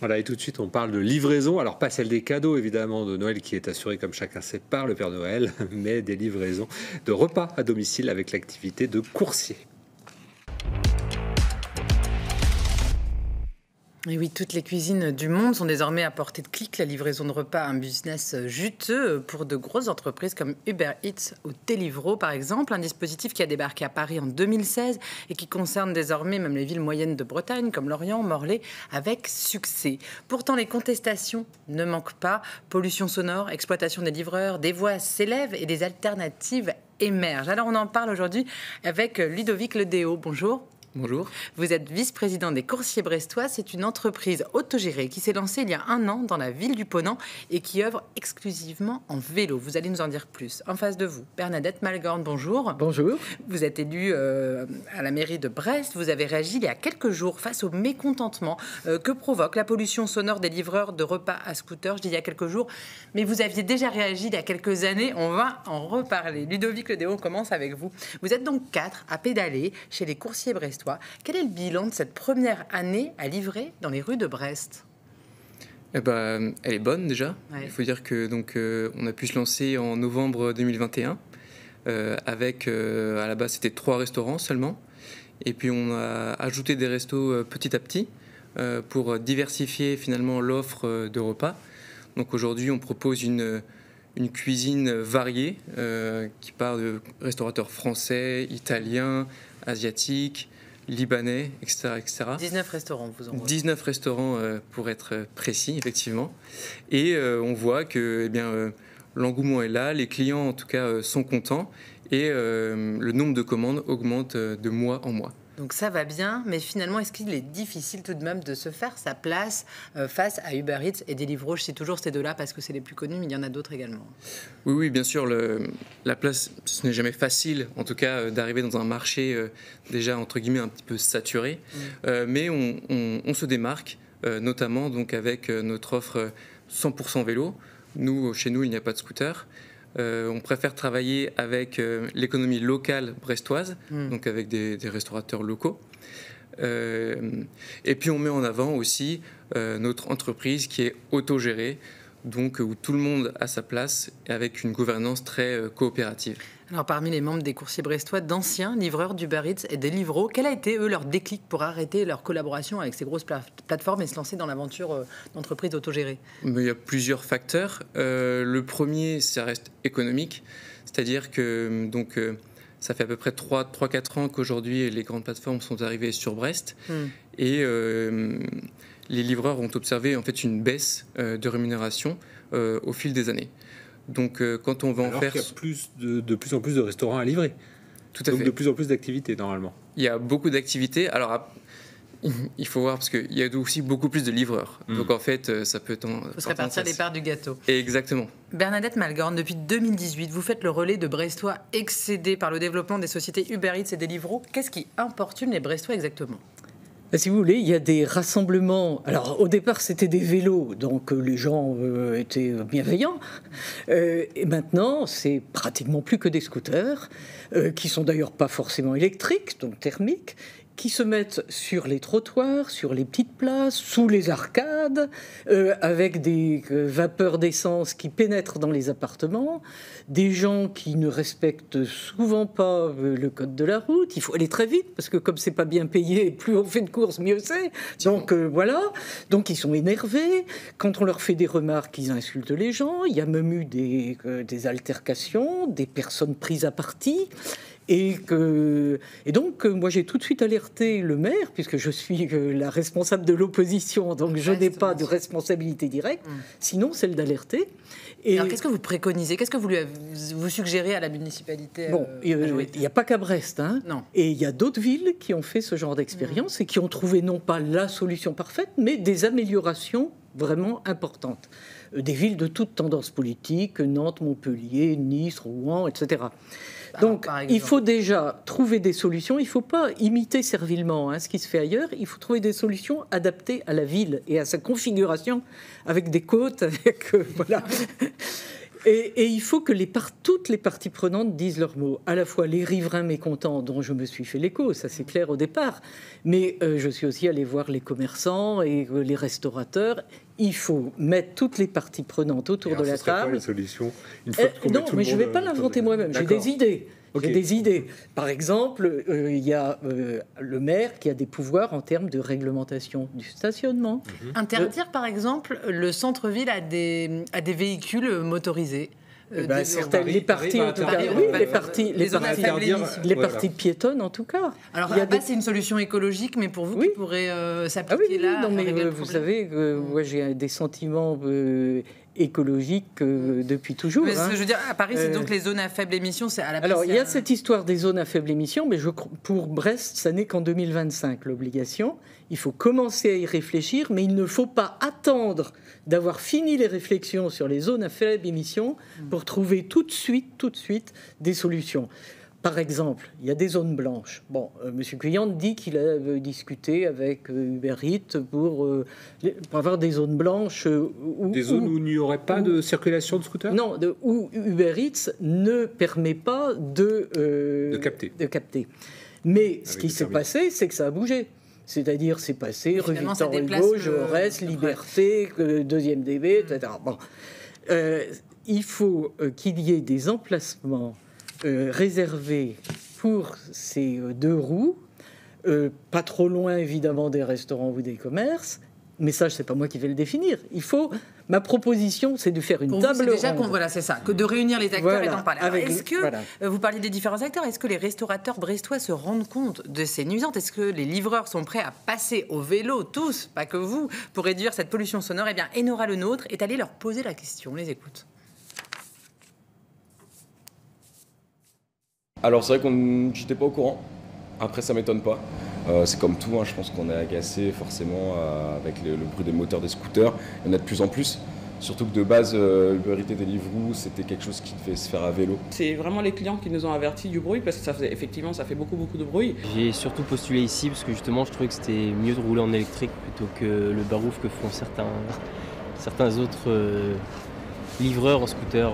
Voilà, et tout de suite, on parle de livraison. Alors, pas celle des cadeaux, évidemment, de Noël qui est assurée, comme chacun sait, par le Père Noël, mais des livraisons de repas à domicile avec l'activité de coursier. Et oui, toutes les cuisines du monde sont désormais à portée de clic. La livraison de repas, un business juteux pour de grosses entreprises comme Uber Eats ou Deliveroo, par exemple. Un dispositif qui a débarqué à Paris en 2016 et qui concerne désormais même les villes moyennes de Bretagne, comme Lorient, Morlaix, avec succès. Pourtant, les contestations ne manquent pas. Pollution sonore, exploitation des livreurs, des voix s'élèvent et des alternatives émergent. Alors, on en parle aujourd'hui avec Ludovic Ledéo. Bonjour. Bonjour. Vous êtes vice-président des Coursiers Brestois. C'est une entreprise autogérée qui s'est lancée il y a 1 an dans la ville du Ponant et qui œuvre exclusivement en vélo. Vous allez nous en dire plus. En face de vous, Bernadette Malgorn, bonjour. Bonjour. Vous êtes élue à la mairie de Brest. Vous avez réagi il y a quelques jours face au mécontentement que provoque la pollution sonore des livreurs de repas à scooter. Je dis il y a quelques jours, mais vous aviez déjà réagi il y a quelques années. On va en reparler. Ludovic Ledéo, on commence avec vous. Vous êtes donc 4 à pédaler chez les Coursiers Brestois. Quel est le bilan de cette première année à livrer dans les rues de Brest ? Elle est bonne déjà. Ouais. Il faut dire que on a pu se lancer en novembre 2021 avec à la base c'était 3 restaurants seulement, et puis on a ajouté des restos petit à petit pour diversifier finalement l'offre de repas. Donc aujourd'hui on propose une cuisine variée qui part de restaurateurs français, italiens, asiatiques, libanais, etc., etc. 19 restaurants, vous en voyez. 19 restaurants pour être précis, effectivement. Et on voit que l'engouement est là, les clients en tout cas sont contents et le nombre de commandes augmente de mois en mois. Donc ça va bien, mais finalement, est-ce qu'il est difficile tout de même de se faire sa place face à Uber Eats et Deliveroo ? Je cite toujours ces deux-là parce que c'est les plus connus, mais il y en a d'autres également. Oui, bien sûr, la place, ce n'est jamais facile, en tout cas, d'arriver dans un marché déjà, entre guillemets, un petit peu saturé. Mais on se démarque, notamment donc, avec notre offre 100% vélo. Chez nous, il n'y a pas de scooter. On préfère travailler avec l'économie locale brestoise, donc avec des restaurateurs locaux. Et puis on met en avant aussi notre entreprise qui est autogérée, donc où tout le monde a sa place et avec une gouvernance très coopérative. Alors parmi les membres des Coursiers Brestois, d'anciens livreurs d'Uber Eats et Deliveroo, quel a été leur déclic pour arrêter leur collaboration avec ces grosses plateformes et se lancer dans l'aventure d'entreprise autogérée ? Il y a plusieurs facteurs. Le premier, ça reste économique, c'est-à-dire que ça fait à peu près 3-4 ans qu'aujourd'hui les grandes plateformes sont arrivées sur Brest et les livreurs ont observé en fait une baisse de rémunération au fil des années. Donc quand on va Alors en faire... qu'il y a de plus en plus de restaurants à livrer. Tout à Donc fait. de plus en plus d'activités, normalement. Il y a beaucoup d'activités. Alors, il faut voir, parce qu'il y a aussi beaucoup plus de livreurs. Donc en fait, ça peut... Il faut se répartir les parts du gâteau. Exactement. Bernadette Malgorn, depuis 2018, vous faites le relais de Brestois excédés par le développement des sociétés Uber Eats et Deliveroo. Qu'est-ce qui importune les Brestois exactement ? Si vous voulez, il y a des rassemblements. Alors, au départ, c'était des vélos, donc les gens étaient bienveillants. Et maintenant, c'est pratiquement plus que des scooters, qui sont d'ailleurs pas forcément électriques, donc thermiques, qui se mettent sur les trottoirs, sur les petites places, sous les arcades, avec des vapeurs d'essence qui pénètrent dans les appartements, des gens qui ne respectent souvent pas le code de la route. Il faut aller très vite, parce que comme c'est pas bien payé, plus on fait de courses, mieux c'est. Donc voilà, donc ils sont énervés. Quand on leur fait des remarques, ils insultent les gens. Il y a même eu des altercations, des personnes prises à partie. Et donc, moi, j'ai tout de suite alerté le maire, puisque je suis la responsable de l'opposition, donc je n'ai pas de responsabilité directe, sinon celle d'alerter. Et alors, qu'est-ce que vous préconisez ? Qu'est-ce que vous suggérez à la municipalité ? Bon, il n'y a pas qu'à Brest, hein. Non. Et il y a d'autres villes qui ont fait ce genre d'expérience et qui ont trouvé non pas la solution parfaite, mais des améliorations vraiment importantes. Des villes de toute tendance politique, Nantes, Montpellier, Nice, Rouen, etc. Donc, il faut déjà trouver des solutions. Il ne faut pas imiter servilement ce qui se fait ailleurs. Il faut trouver des solutions adaptées à la ville et à sa configuration, avec des côtes, avec voilà. Et il faut que toutes les parties prenantes disent leur mot. À la fois les riverains mécontents, dont je me suis fait l'écho, ça c'est clair au départ, mais je suis aussi allé voir les commerçants et les restaurateurs. Il faut mettre toutes les parties prenantes autour de la C'est quoi table. la solution Non, mais je ne vais pas l'inventer moi-même. J'ai des idées. Okay. J'ai des idées. Par exemple, il y a le maire qui a des pouvoirs en termes de réglementation du stationnement. Interdire, par exemple, le centre-ville à des véhicules motorisés. Les parties, en tout cas, oui, les parties piétonnes, en tout cas. Alors, c'est une solution écologique, mais pour vous, qui pourrait s'appliquer là. Non, mais vous savez, moi, j'ai des sentiments écologiques depuis toujours. Mais je veux dire, à Paris, c'est donc les zones à faible émission, c'est à la base. Alors, il y a cette histoire des zones à faible émission, mais pour Brest, ça n'est qu'en 2025, l'obligation. Il faut commencer à y réfléchir, mais il ne faut pas attendre d'avoir fini les réflexions sur les zones à faible émission pour trouver tout de suite des solutions. Par exemple, il y a des zones blanches. Bon, M. Cuyante dit qu'il a discuté avec Uber Eats pour avoir des zones blanches. Des zones où il n'y aurait pas de circulation de scooters ? Non, où Uber Eats ne permet pas de capter. Mais ce qui s'est passé, c'est que ça a bougé. C'est-à-dire, c'est passé, rue Victor Hugo, Jaurès, Liberté, 2e DB, etc. Bon. Il faut qu'il y ait des emplacements réservés pour ces deux roues, pas trop loin évidemment des restaurants ou des commerces, mais ça, c'est pas moi qui vais le définir. Ma proposition, c'est de faire une table ronde. Voilà, c'est ça, que de réunir les acteurs et d'en parler. Alors, est-ce que, vous parliez des différents acteurs, est-ce que les restaurateurs brestois se rendent compte de ces nuisances ? Est-ce que les livreurs sont prêts à passer au vélo, tous, pas que vous, pour réduire cette pollution sonore ? Eh bien, Enora Le Nôtre est allée leur poser la question. On les écoute. Alors, c'est vrai que j'étais pas au courant. Après, ça m'étonne pas. C'est comme tout, je pense qu'on est agacé forcément avec le bruit des moteurs des scooters. Il y en a de plus en plus. Surtout que de base, Uber Eats et Deliveroo, c'était quelque chose qui devait se faire à vélo. C'est vraiment les clients qui nous ont avertis du bruit parce que ça fait beaucoup de bruit. J'ai surtout postulé ici parce que justement je trouvais que c'était mieux de rouler en électrique plutôt que le barouf que font certains autres livreurs en scooter.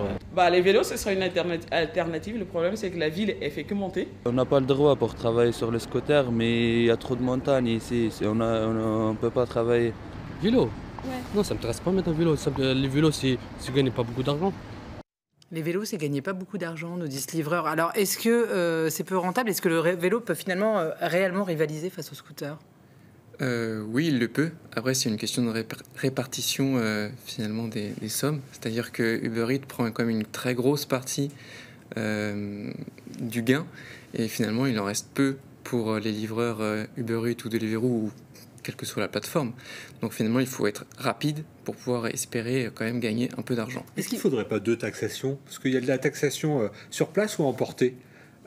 Les vélos, ce sera une alternative. Le problème, c'est que la ville, elle fait que monter. On n'a pas le droit pour travailler sur les scooters, mais il y a trop de montagnes ici. On ne peut pas travailler. Vélo ? Ouais. Non, ça ne m'intéresse pas mettre un vélo. Les vélos, c'est gagner pas beaucoup d'argent. Les vélos, c'est gagner pas beaucoup d'argent, nous disent livreurs. Alors, est-ce que c'est peu rentable ? Est-ce que le vélo peut finalement réellement rivaliser face au scooter ? Oui, il le peut. Après, c'est une question de répartition finalement des sommes. C'est-à-dire que Uber Eats prend quand même une très grosse partie du gain. Et finalement, il en reste peu pour les livreurs Uber Eats ou Deliveroo ou quelle que soit la plateforme. Donc finalement, il faut être rapide pour pouvoir espérer quand même gagner un peu d'argent. Est-ce qu'il ne faudrait pas deux taxations ? Parce qu'il y a de la taxation sur place ou emportée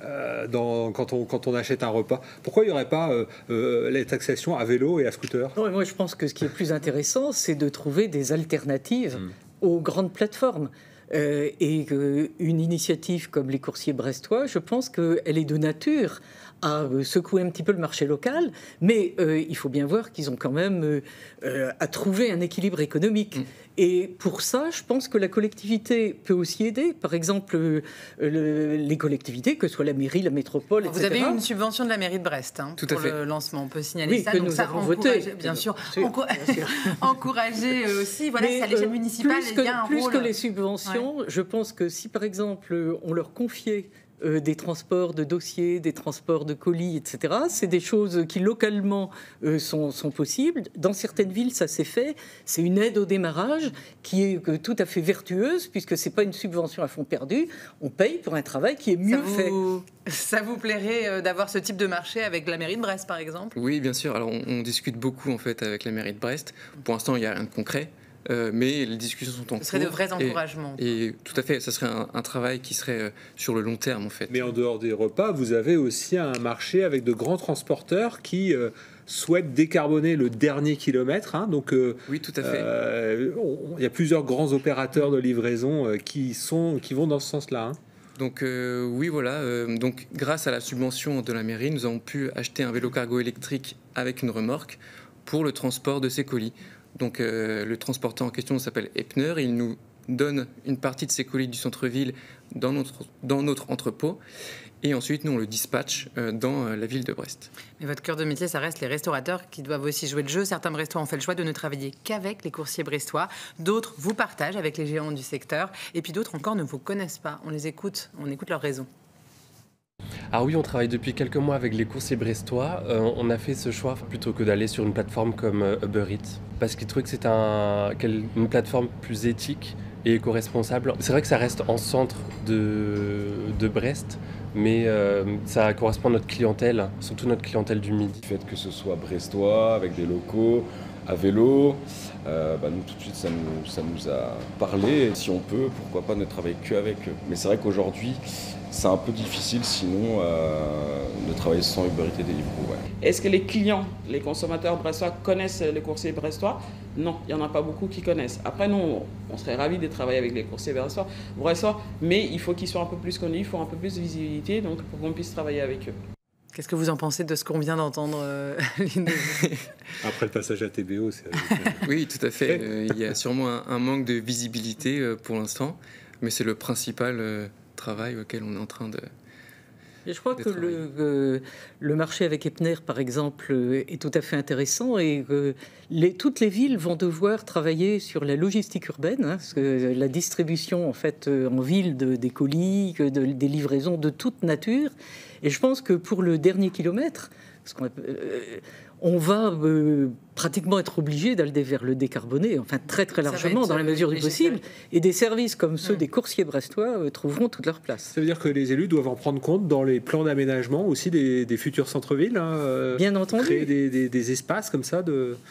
quand on achète un repas. Pourquoi il n'y aurait pas les taxations à vélo et à scooter ? Non, moi, je pense que ce qui est plus intéressant, c'est de trouver des alternatives aux grandes plateformes. Et une initiative comme les coursiers brestois, je pense qu'elle est de nature à secouer un petit peu le marché local, mais il faut bien voir qu'ils ont quand même à trouver un équilibre économique. Et pour ça, je pense que la collectivité peut aussi aider. Par exemple, les collectivités, que ce soit la mairie, la métropole, etc. Vous avez eu une subvention de la mairie de Brest Tout pour à fait. le lancement. On peut signaler ça. Que donc nous ça, avons voté. Bien sûr. Bien sûr. Encourager aussi. Voilà, c'est à l'échelle municipale. Plus que les subventions, je pense que si, par exemple, on leur confiait des transports de dossiers, des transports de colis, etc. C'est des choses qui localement sont possibles. Dans certaines villes, ça s'est fait. C'est une aide au démarrage qui est tout à fait vertueuse puisque c'est pas une subvention à fond perdu. On paye pour un travail qui est mieux fait. Ça vous plairait d'avoir ce type de marché avec la mairie de Brest, par exemple ? Oui, bien sûr. Alors, on discute beaucoup en fait avec la mairie de Brest. Pour l'instant, il n'y a rien de concret. Mais les discussions sont en cours. Ce serait de vrais encouragements. Et tout à fait, ça serait un travail qui serait sur le long terme en fait. Mais en dehors des repas, vous avez aussi un marché avec de grands transporteurs qui souhaitent décarboner le dernier kilomètre. Donc, oui, tout à fait. Il y a plusieurs grands opérateurs de livraison qui vont dans ce sens-là. Donc oui, voilà. Donc grâce à la subvention de la mairie, nous avons pu acheter un vélo cargo électrique avec une remorque pour le transport de ces colis. Donc le transporteur en question s'appelle Epner et il nous donne une partie de ses colis du centre-ville dans notre entrepôt. Et ensuite, nous, on le dispatche dans la ville de Brest. Mais votre cœur de métier, ça reste les restaurateurs qui doivent aussi jouer le jeu. Certains restaurants ont fait le choix de ne travailler qu'avec les coursiers brestois. D'autres vous partagent avec les géants du secteur. Et puis d'autres encore ne vous connaissent pas. On les écoute, on écoute leurs raisons. Ah oui, on travaille depuis quelques mois avec les coursiers brestois. On a fait ce choix plutôt que d'aller sur une plateforme comme Uber Eats. Parce qu'ils trouvaient que c'était une plateforme plus éthique et éco-responsable. C'est vrai que ça reste en centre de Brest. Mais ça correspond à notre clientèle, surtout notre clientèle du midi. Le fait que ce soit brestois, avec des locaux, à vélo, nous tout de suite ça nous a parlé. Si on peut, pourquoi pas ne travailler qu'avec eux. Mais c'est vrai qu'aujourd'hui, c'est un peu difficile sinon de travailler sans Uber Eats et Deliveroo. Ouais. Est-ce que les clients, les consommateurs brestois connaissent les coursiers brestois? Non, il n'y en a pas beaucoup qui connaissent. Après, nous, on serait ravis de travailler avec les coursiers brestois, mais il faut qu'ils soient un peu plus connus, il faut un peu plus de visibilité donc, pour qu'on puisse travailler avec eux. Qu'est-ce que vous en pensez de ce qu'on vient d'entendre Après le passage à TBO, c'est... Oui, tout à fait. Il y a sûrement un manque de visibilité pour l'instant, mais c'est le principal travail auquel on est en train de... Et je crois que le marché avec Epner, par exemple, est tout à fait intéressant et toutes les villes vont devoir travailler sur la logistique urbaine, parce que la distribution en fait en ville des colis, des livraisons de toute nature. Et je pense que pour le dernier kilomètre, on va pratiquement être obligé d'aller vers le décarboné, enfin très très largement dans la mesure du possible, et des services comme ceux des coursiers brestois trouveront toute leur place. Ça veut dire que les élus doivent en prendre compte dans les plans d'aménagement aussi des futurs centres-villes, bien entendu. Créer des espaces comme ça,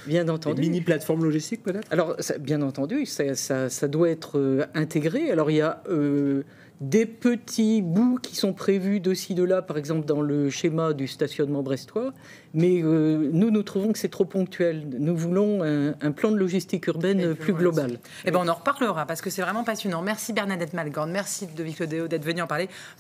bien entendu. Des mini-plateformes logistiques peut-être. Alors bien entendu, ça doit être intégré. Alors il y a des petits bouts qui sont prévus de ci, de là, par exemple dans le schéma du stationnement brestois, mais nous trouvons que c'est trop ponctuel. Nous voulons un plan de logistique urbaine plus global. Eh ben, on en reparlera parce que c'est vraiment passionnant. Merci Bernadette Malgorn, merci Ludovic Lodéo d'être venu en parler.